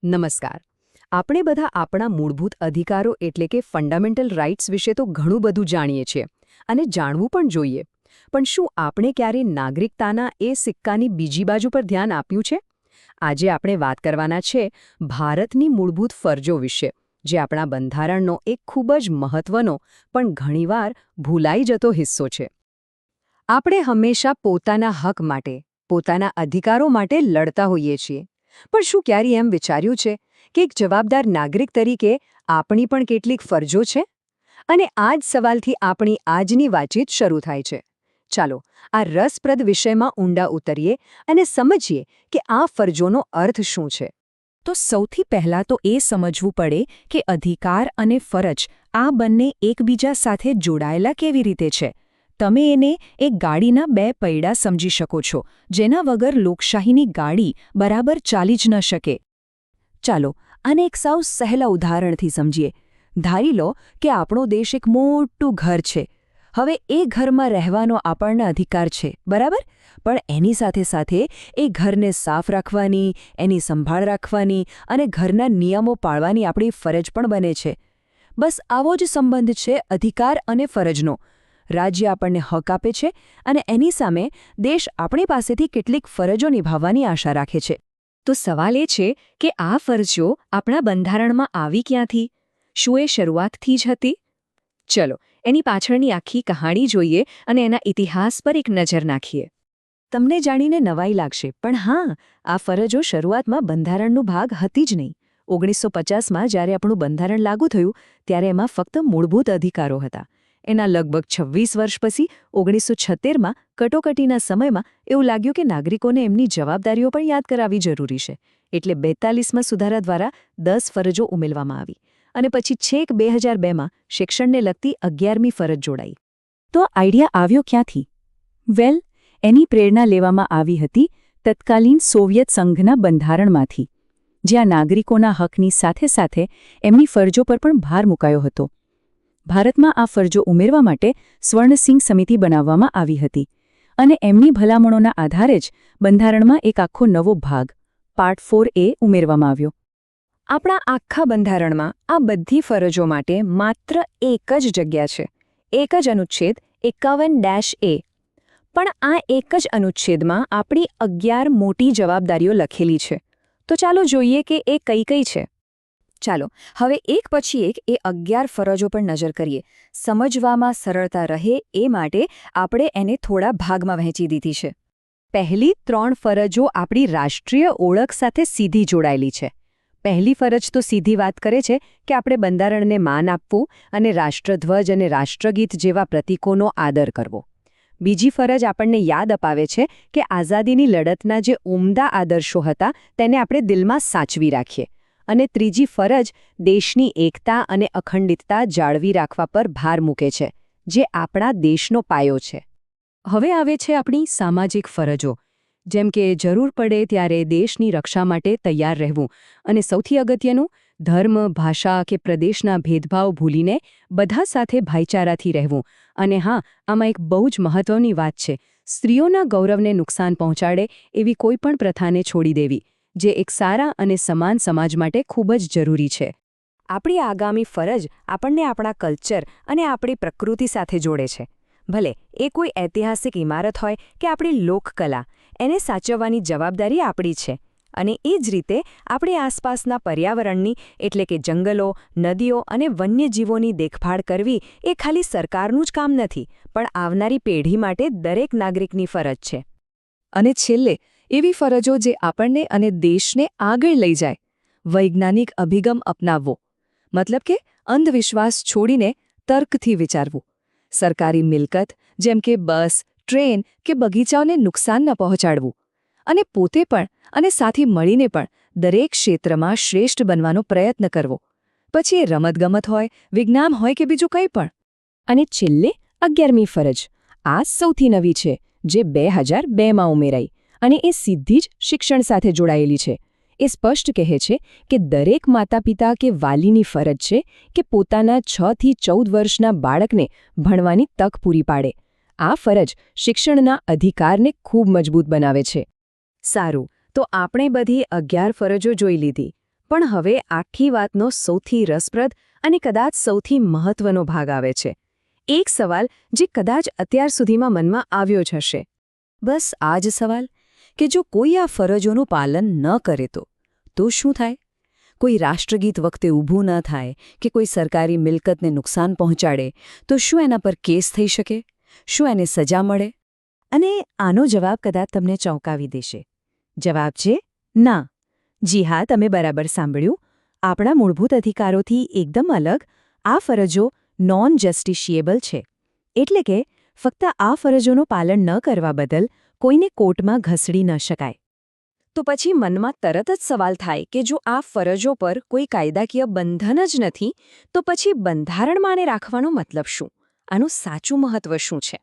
નમસ્કાર. આપણે બધા આપણા મૂળભૂત અધિકારો એટલે કે ફંડામેન્ટલ રાઇટ્સ વિશે તો ઘણું બધું જાણીએ છીએ અને જાણવું પણ જોઈએ. પણ શું આપણે ક્યારે નાગરિકતાના એ સિક્કાની બીજી બાજુ પર ધ્યાન આપ્યું છે? આજે આપણે વાત કરવાના છે ભારતની મૂળભૂત ફરજો વિશે, જે આપણા બંધારણનો એક ખૂબ જ મહત્વનો પણ ઘણીવાર ભૂલાઈ જતો હિસ્સો છે. આપણે હંમેશા પોતાના હક માટે, પોતાના અધિકારો માટે લડતા હોઈએ છીએ. પણ શું ક્યારેય એમ વિચાર્યું છે કે એક જવાબદાર નાગરિક તરીકે આપણી પણ કેટલીક ફરજો છે? અને આ જ સવાલથી આપણી આજની વાતચીત શરૂ થાય છે. ચાલો, આ રસપ્રદ વિષયમાં ઊંડા ઉતરીએ અને સમજીએ કે આ ફરજોનો અર્થ શું છે. તો સૌથી પહેલાં તો એ સમજવું પડે કે અધિકાર અને ફરજ આ બંને એકબીજા સાથે જોડાયેલા કેવી રીતે છે. તમે એને એક ગાડીના બે પૈડા સમજી શકો છો, જેના વગર લોકશાહીની ગાડી બરાબર ચાલી જ ન શકે. ચાલો, આને એક સાવ સહેલા ઉદાહરણથી સમજીએ. ધારી લો કે આપણો દેશ એક મોટું ઘર છે. હવે એ ઘરમાં રહેવાનો આપણને અધિકાર છે, બરાબર? પણ એની સાથે સાથે એ ઘરને સાફ રાખવાની, એની સંભાળ રાખવાની અને ઘરના નિયમો પાળવાની આપણી ફરજ પણ બને છે. બસ આવો જ સંબંધ છે અધિકાર અને ફરજનો. રાજ્ય આપણને હક આપે છે અને એની સામે દેશ આપણી પાસેથી કેટલીક ફરજો નિભાવવાની આશા રાખે છે. તો સવાલ એ છે કે આ ફરજો આપણા બંધારણમાં આવી ક્યાંથી? શું એ શરૂઆતથી જ હતી? ચલો, એની પાછળની આખી કહાણી જોઈએ અને એના ઇતિહાસ પર એક નજર નાખીએ. તમને જાણીને નવાઈ લાગશે, પણ હા, આ ફરજો શરૂઆતમાં બંધારણનો ભાગ હતી જ નહીં. 1950માં જ્યારે આપણું બંધારણ લાગુ થયું ત્યારે એમાં ફક્ત મૂળભૂત અધિકારો હતા. એના લગભગ 26 વર્ષ પછી 1976માં કટોકટીના સમયમાં એવું લાગ્યું કે નાગરિકોને એમની જવાબદારીઓ પણ યાદ કરાવવી જરૂરી છે. એટલે 42માં સુધારા દ્વારા 10 ફરજો ઉમેરવામાં આવી અને પછી છેક 2002માં શિક્ષણને લગતી 11મી ફરજ જોડાઈ. તો આઈડિયા આવ્યો ક્યાંથી? વેલ, એની પ્રેરણા લેવામાં આવી હતી તત્કાલીન સોવિયત સંઘના બંધારણમાંથી, જ્યાં નાગરિકોના હકની સાથે સાથે એમની ફરજો પર પણ ભાર મુકાયો હતો. ભારતમાં આ ફરજો ઉમેરવા માટે સ્વર્ણસિંહ સમિતિ બનાવવામાં આવી હતી અને એમની ભલામણોના આધારે જ બંધારણમાં એક આખો નવો ભાગ, પાર્ટ 4A ઉમેરવામાં આવ્યો. આપણા આખા બંધારણમાં આ બધી ફરજો માટે માત્ર એક જ જગ્યા છે, એક જ અનુચ્છેદ 51-A. પણ આ એક જ અનુચ્છેદમાં આપણી 11 મોટી જવાબદારીઓ લખેલી છે. તો ચાલો જોઈએ કે એ કઈ કઈ છે. ચાલો, હવે એક પછી એક એ 11 ફરજો પર નજર કરીએ. સમજવામાં સરળતા રહે એ માટે આપણે એને થોડા ભાગમાં વહેંચી દીધી છે. પહેલી 3 ફરજો આપણી રાષ્ટ્રીય ઓળખ સાથે સીધી જોડાયેલી છે. પહેલી ફરજ તો સીધી વાત કરે છે કે આપણે બંધારણને માન આપવું અને રાષ્ટ્રધ્વજ અને રાષ્ટ્રગીત જેવા પ્રતીકોનો આદર કરવો. બીજી ફરજ આપણને યાદ અપાવે છે કે આઝાદીની લડતના જે ઉમદા આદર્શો હતા તેને આપણે દિલમાં સાચવી રાખીએ. અને ત્રીજી ફરજ દેશની એકતા અને અખંડિતતા જાળવી રાખવા પર ભાર મૂકે છે, જે આપણા દેશનો પાયો છે. હવે આવે છે આપણી સામાજિક ફરજો, જેમ કે જરૂર પડે ત્યારે દેશની રક્ષા માટે તૈયાર રહેવું અને સૌથી અગત્યનું, ધર્મ, ભાષા કે પ્રદેશના ભેદભાવ ભૂલીને બધા સાથે ભાઈચારાથી રહેવું. અને હા, આમાં એક બહુ જ મહત્વની વાત છે, સ્ત્રીઓના ગૌરવને નુકસાન પહોંચાડે એવી કોઈ પણ પ્રથાને છોડી દેવી, જે એક સારા અને સમાન સમાજ માટે ખૂબ જ જરૂરી છે. આપણી આગામી ફરજ આપણને આપણા કલ્ચર અને આપણી પ્રકૃતિ સાથે જોડે છે. ભલે એ કોઈ ઐતિહાસિક ઇમારત હોય કે આપણી લોકકલા, એને સાચવવાની જવાબદારી આપણી છે. અને એ જ રીતે આપણી આસપાસના પર્યાવરણની એટલે કે જંગલો, નદીઓ અને વન્યજીવોની દેખભાળ કરવી એ ખાલી સરકારનું જ કામ નથી, પણ આવનારી પેઢી માટે દરેક નાગરિકની ફરજ છે. અને છેલ્લે એવી ફરજો જે આપણને અને દેશને આગળ લઈ જાય. વૈજ્ઞાનિક અભિગમ અપનાવવો, મતલબ કે અંધવિશ્વાસ છોડીને તર્કથી વિચારવું. સરકારી મિલકત જેમ કે બસ, ટ્રેન કે બગીચાઓને નુકસાન ન પહોંચાડવું. અને પોતે પણ અને સાથે મળીને પણ દરેક ક્ષેત્રમાં શ્રેષ્ઠ બનવાનો પ્રયત્ન કરવો. પછી એ રમતગમત હોય, વિજ્ઞાન હોય કે બીજું કંઈ પણ. અને છેલ્લે 11મી ફરજ, આ સૌથી નવી છે, જે 2002માં ઉમેરાઈ અને એ સીધી જ શિક્ષણ સાથે જોડાયેલી છે. એ સ્પષ્ટ કહે છે કે દરેક માતાપિતા કે વાલીની ફરજ છે કે પોતાના 6 થી 14 વર્ષના બાળકને ભણવાની તક પૂરી પાડે. આ ફરજ શિક્ષણના અધિકારને ખૂબ મજબૂત બનાવે છે. સારું, તો આપણે બધી 11 ફરજો જોઈ લીધી. પણ હવે આખી વાતનો સૌથી રસપ્રદ અને કદાચ સૌથી મહત્વનો ભાગ આવે છે. એક સવાલ જે કદાચ અત્યાર સુધીમાં મનમાં આવ્યો જ હશે. બસ આ જ સવાલ કે જો કોઈ આ ફરજોનું પાલન ન કરે તો શું થાય? કોઈ રાષ્ટ્રગીત વખતે ઊભું ન થાય કે કોઈ સરકારી મિલકતને નુકસાન પહોંચાડે તો શું એના પર કેસ થઈ શકે? શું એને સજા મળે? અને આનો જવાબ કદાચ તમને ચોંકાવી દેશે. જવાબ છે ના. જી હા, તમે બરાબર સાંભળ્યું. આપણા મૂળભૂત અધિકારોથી એકદમ અલગ આ ફરજો નોન જસ્ટિશિયેબલ છે. એટલે કે ફક્ત આ ફરજોનું પાલન ન કરવા બદલ કોઈને કોર્ટમાં ઘસડી ન શકાય. તો પછી મનમાં તરત જ સવાલ થાય કે જો આ ફરજો પર કોઈ કાયદાકીય બંધન જ નથી તો પછી બંધારણમાં આને રાખવાનો મતલબ શું? આનું સાચું મહત્વ શું છે?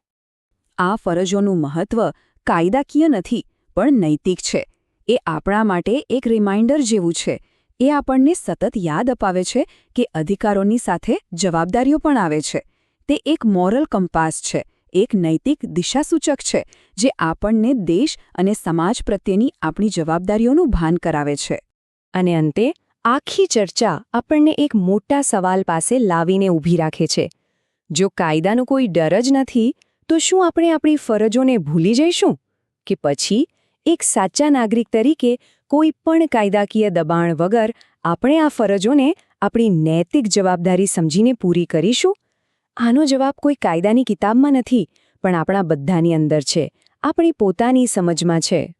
આ ફરજોનું મહત્વ કાયદાકીય નથી પણ નૈતિક છે. એ આપણા માટે એક રિમાઇન્ડર જેવું છે. એ આપણને સતત યાદ અપાવે છે કે અધિકારોની સાથે જવાબદારીઓ પણ આવે છે. તે એક મોરલ કંપાસ છે, એક નૈતિક દિશાસૂચક છે જે આપણને દેશ અને સમાજ પ્રત્યેની આપણી જવાબદારીઓનું ભાન કરાવે છે. અને અંતે આખી ચર્ચા આપણને એક મોટા સવાલ પાસે લાવીને ઊભી રાખે છે. જો કાયદાનો કોઈ ડર જ નથી તો શું આપણે આપણી ફરજોને ભૂલી જઈશું? કે પછી એક સાચા નાગરિક તરીકે કોઈ પણ કાયદાકીય દબાણ વગર આપણે આ ફરજોને આપણી નૈતિક જવાબદારી સમજીને પૂરી કરીશું? આનો જવાબ કોઈ કાયદાની કિતાબમાં નથી, પણ આપણા બધાની અંદર છે, આપણી પોતાની સમજમાં છે.